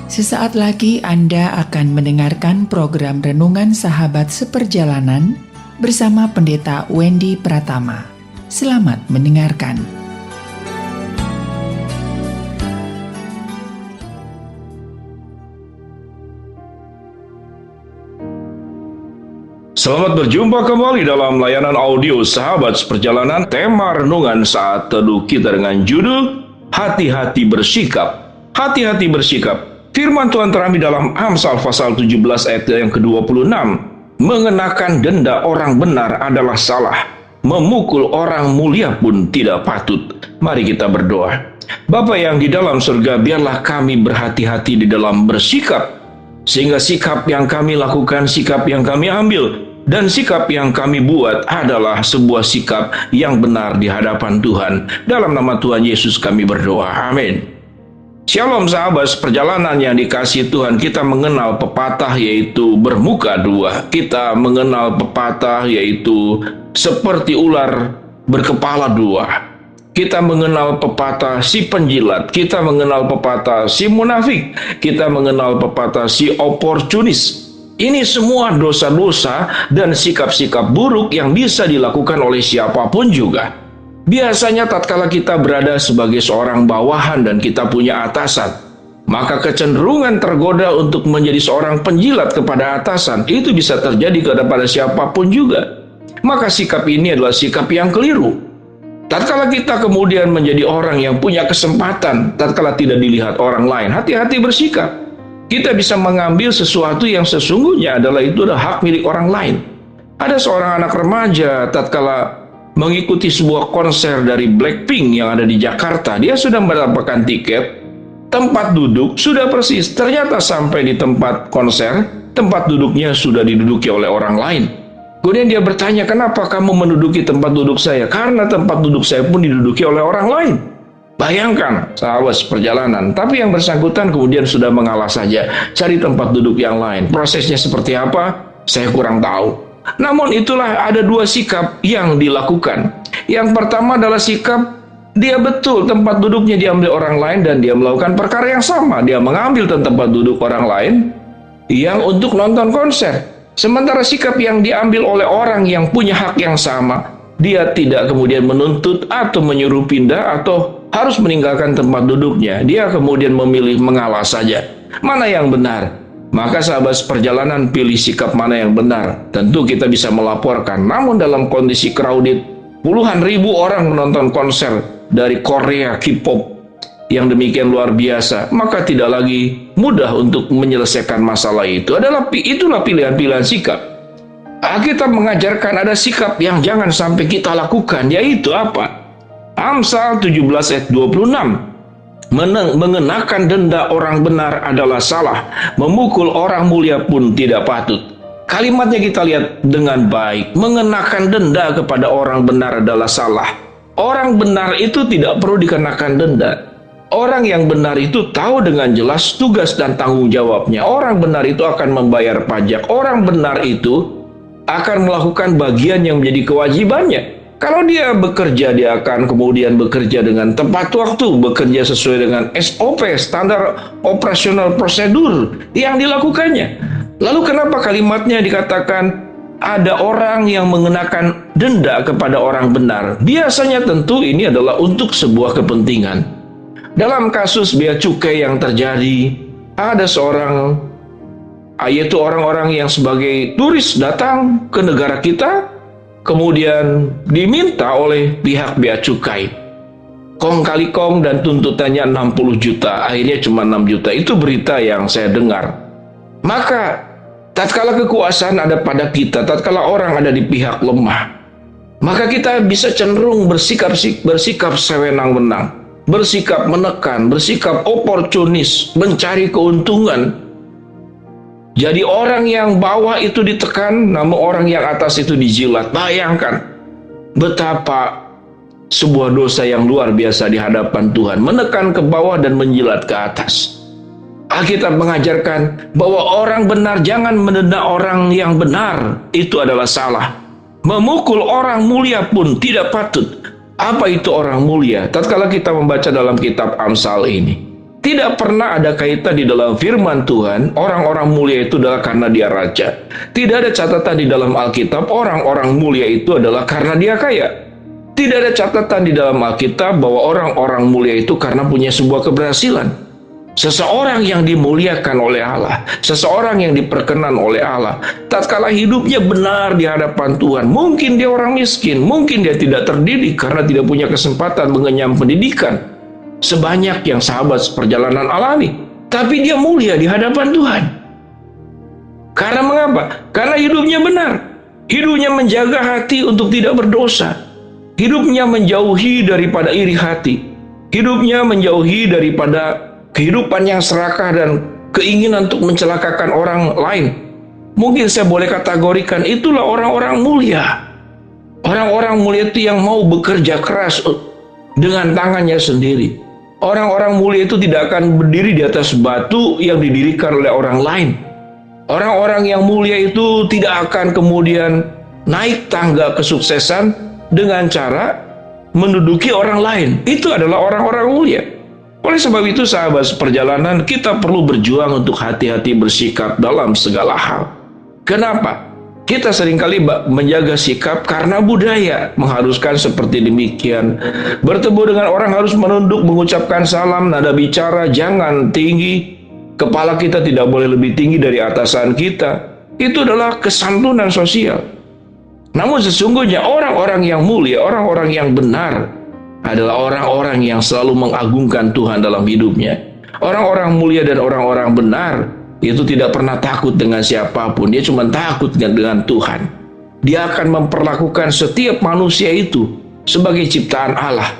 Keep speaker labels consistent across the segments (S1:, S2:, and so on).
S1: Sesaat lagi Anda akan mendengarkan program Renungan Sahabat Seperjalanan bersama Pendeta Wendy Pratama. Selamat mendengarkan.
S2: Selamat berjumpa kembali dalam layanan audio Sahabat Seperjalanan. Tema Renungan Saat Teduh kita dengan judul Hati-hati Bersikap. Hati-hati bersikap. Firman Tuhan terambil dalam Amsal pasal 17 ayat yang ke-26. Mengenakan denda orang benar adalah salah. Memukul orang mulia pun tidak patut. Mari kita berdoa. Bapa yang di dalam surga, biarlah kami berhati-hati di dalam bersikap. Sehingga sikap yang kami lakukan, sikap yang kami ambil, dan sikap yang kami buat adalah sebuah sikap yang benar di hadapan Tuhan. Dalam nama Tuhan Yesus kami berdoa. Amin. Shalom sahabat seperjalanan yang dikasihi Tuhan. Kita mengenal pepatah yaitu bermuka dua. Kita mengenal pepatah yaitu seperti ular berkepala dua. Kita mengenal pepatah si penjilat. Kita mengenal pepatah si munafik. Kita mengenal pepatah si oportunis. Ini semua dosa-dosa dan sikap-sikap buruk yang bisa dilakukan oleh siapapun juga. Biasanya tatkala kita berada sebagai seorang bawahan dan kita punya atasan, maka kecenderungan tergoda untuk menjadi seorang penjilat kepada atasan itu bisa terjadi kepada siapapun juga. Maka sikap ini adalah sikap yang keliru. Tatkala kita kemudian menjadi orang yang punya kesempatan, tatkala tidak dilihat orang lain, hati-hati bersikap. Kita bisa mengambil sesuatu yang sesungguhnya adalah hak milik orang lain. Ada seorang anak remaja tatkala mengikuti sebuah konser dari Blackpink yang ada di Jakarta. Dia sudah mendapatkan tiket, tempat duduk sudah persis. Ternyata sampai di tempat konser, tempat duduknya sudah diduduki oleh orang lain. Kemudian dia bertanya, kenapa kamu menduduki tempat duduk saya? Karena tempat duduk saya pun diduduki oleh orang lain. Bayangkan sahabat seperjalanan. Tapi yang bersangkutan kemudian sudah mengalah saja, cari tempat duduk yang lain. Prosesnya seperti apa? Saya kurang tahu. Namun itulah ada dua sikap yang dilakukan. Yang pertama adalah sikap dia betul tempat duduknya diambil orang lain dan dia melakukan perkara yang sama. Dia mengambil tempat duduk orang lain yang untuk nonton konser. Sementara sikap yang diambil oleh orang yang punya hak yang sama, dia tidak kemudian menuntut atau menyuruh pindah atau harus meninggalkan tempat duduknya. Dia kemudian memilih mengalah saja. Mana yang benar? Maka sahabat seperjalanan, pilih sikap mana yang benar. Tentu kita bisa melaporkan. Namun dalam kondisi crowded, puluhan ribu orang menonton konser dari Korea K-pop yang demikian luar biasa, maka tidak lagi mudah untuk menyelesaikan masalah itu. Itulah pilihan-pilihan sikap. Alkitab mengajarkan ada sikap yang jangan sampai kita lakukan, yaitu apa? Amsal 17 ayat 26. Mengenakan denda orang benar adalah salah. Memukul orang mulia pun tidak patut. Kalimatnya kita lihat dengan baik. Mengenakan denda kepada orang benar adalah salah. Orang benar itu tidak perlu dikenakan denda. Orang yang benar itu tahu dengan jelas tugas dan tanggung jawabnya. Orang benar itu akan membayar pajak. Orang benar itu akan melakukan bagian yang menjadi kewajibannya. Kalau dia bekerja, dia akan kemudian bekerja dengan tepat waktu, bekerja sesuai dengan SOP, standar operasional prosedur yang dilakukannya. Lalu kenapa kalimatnya dikatakan ada orang yang mengenakan denda kepada orang benar? Biasanya tentu ini adalah untuk sebuah kepentingan. Dalam kasus bea cukai yang terjadi, ada seorang, yaitu orang-orang yang sebagai turis datang ke negara kita, kemudian diminta oleh pihak bea cukai kong kali kong dan tuntutannya 60 juta. Akhirnya cuma 6 juta. Itu berita yang saya dengar. Maka tatkala kekuasaan ada pada kita, tatkala orang ada di pihak lemah, maka kita bisa cenderung bersikap sewenang-wenang, bersikap menekan, bersikap oportunis, mencari keuntungan. Jadi orang yang bawah itu ditekan, namun orang yang atas itu dijilat. Bayangkan betapa sebuah dosa yang luar biasa di hadapan Tuhan. Menekan ke bawah dan menjilat ke atas. Alkitab mengajarkan bahwa orang benar jangan mendenda orang yang benar. Itu adalah salah. Memukul orang mulia pun tidak patut. Apa itu orang mulia? Tatkala kita membaca dalam kitab Amsal ini, Tidak pernah ada kaitan di dalam firman Tuhan, orang-orang mulia itu adalah karena dia raja. Tidak ada catatan di dalam Alkitab, orang-orang mulia itu adalah karena dia kaya. Tidak ada catatan di dalam Alkitab bahwa orang-orang mulia itu karena punya sebuah keberhasilan. Seseorang yang dimuliakan oleh Allah, seseorang yang diperkenan oleh Allah, tatkala hidupnya benar di hadapan Tuhan, mungkin dia orang miskin, mungkin dia tidak terdidik karena tidak punya kesempatan mengenyam pendidikan sebanyak yang sahabat seperjalanan alami, tapi dia mulia di hadapan Tuhan. Karena mengapa? Karena hidupnya benar, hidupnya menjaga hati untuk tidak berdosa, hidupnya menjauhi daripada iri hati, hidupnya menjauhi daripada kehidupan yang serakah dan keinginan untuk mencelakakan orang lain. Mungkin saya boleh kategorikan itulah orang-orang mulia. Orang-orang mulia itu yang mau bekerja keras dengan tangannya sendiri. Orang-orang mulia itu tidak akan berdiri di atas batu yang didirikan oleh orang lain. Orang-orang yang mulia itu tidak akan kemudian naik tangga kesuksesan dengan cara menduduki orang lain. Itu adalah orang-orang mulia. Oleh sebab itu, sahabat seperjalanan, kita perlu berjuang untuk hati-hati bersikap dalam segala hal. Kenapa? Kita seringkali menjaga sikap karena budaya mengharuskan seperti demikian. Bertemu dengan orang harus menunduk, mengucapkan salam, nada bicara jangan tinggi. Kepala kita tidak boleh lebih tinggi dari atasan kita. Itu adalah kesantunan sosial. Namun sesungguhnya orang-orang yang mulia, orang-orang yang benar adalah orang-orang yang selalu mengagungkan Tuhan dalam hidupnya. Orang-orang mulia dan orang-orang benar itu tidak pernah takut dengan siapapun. Dia cuma takut dengan Tuhan. Dia akan memperlakukan setiap manusia itu sebagai ciptaan Allah.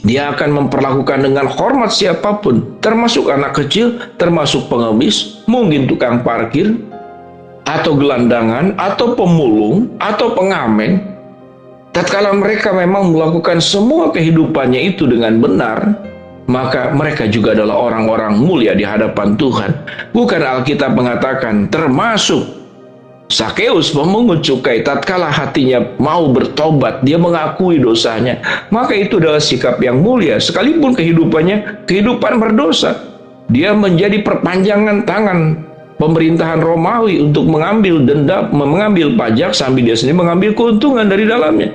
S2: Dia akan memperlakukan dengan hormat siapapun, termasuk anak kecil, termasuk pengemis, mungkin tukang parkir, atau gelandangan, atau pemulung, atau pengamen. Tatkala mereka memang melakukan semua kehidupannya itu dengan benar, maka mereka juga adalah orang-orang mulia di hadapan Tuhan. Bukan Alkitab mengatakan termasuk Sakeus pemungut cukai, tatkala hatinya mau bertobat, dia mengakui dosanya, maka itu adalah sikap yang mulia. Sekalipun kehidupannya kehidupan berdosa, dia menjadi perpanjangan tangan pemerintahan Romawi untuk mengambil denda, mengambil pajak sambil dia sendiri mengambil keuntungan dari dalamnya.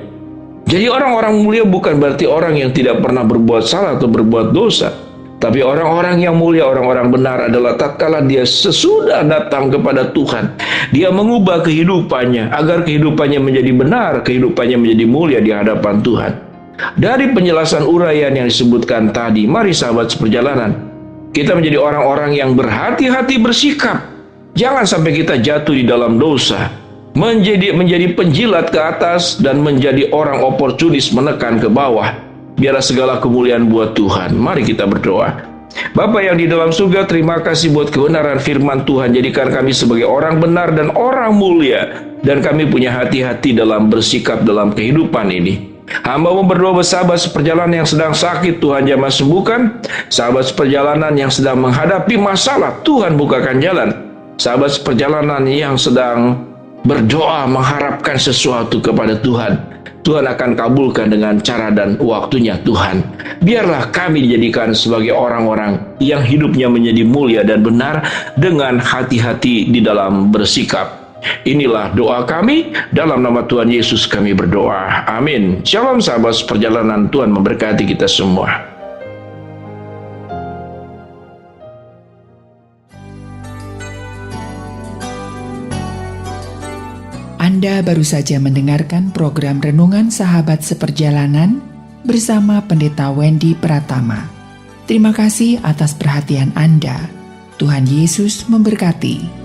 S2: Jadi orang-orang mulia bukan berarti orang yang tidak pernah berbuat salah atau berbuat dosa. Tapi orang-orang yang mulia, orang-orang benar adalah tatkala dia sesudah datang kepada Tuhan, dia mengubah kehidupannya agar kehidupannya menjadi benar, kehidupannya menjadi mulia di hadapan Tuhan. Dari penjelasan uraian yang disebutkan tadi, mari sahabat seperjalanan, kita menjadi orang-orang yang berhati-hati bersikap. Jangan sampai kita jatuh di dalam dosa, menjadi penjilat ke atas dan menjadi orang oportunis menekan ke bawah. Biarlah segala kemuliaan buat Tuhan. Mari kita berdoa. Bapa yang di dalam surga, terima kasih buat kebenaran firman Tuhan. Jadikan kami sebagai orang benar dan orang mulia, dan kami punya hati-hati dalam bersikap dalam kehidupan ini. Hamba-Mu berdoa bersahabat seperjalanan yang sedang sakit, Tuhan jamah sembuhkan. Sahabat seperjalanan yang sedang menghadapi masalah, Tuhan bukakan jalan. Sahabat seperjalanan yang sedang berdoa mengharapkan sesuatu kepada Tuhan, Tuhan akan kabulkan dengan cara dan waktunya Tuhan. Biarlah kami dijadikan sebagai orang-orang yang hidupnya menjadi mulia dan benar dengan hati-hati di dalam bersikap. Inilah doa kami, dalam nama Tuhan Yesus kami berdoa. Amin. Shalom sahabat seperjalanan, Tuhan memberkati kita semua.
S1: Anda baru saja mendengarkan program Renungan Sahabat Seperjalanan bersama Pendeta Wendy Pratama. Terima kasih atas perhatian Anda. Tuhan Yesus memberkati.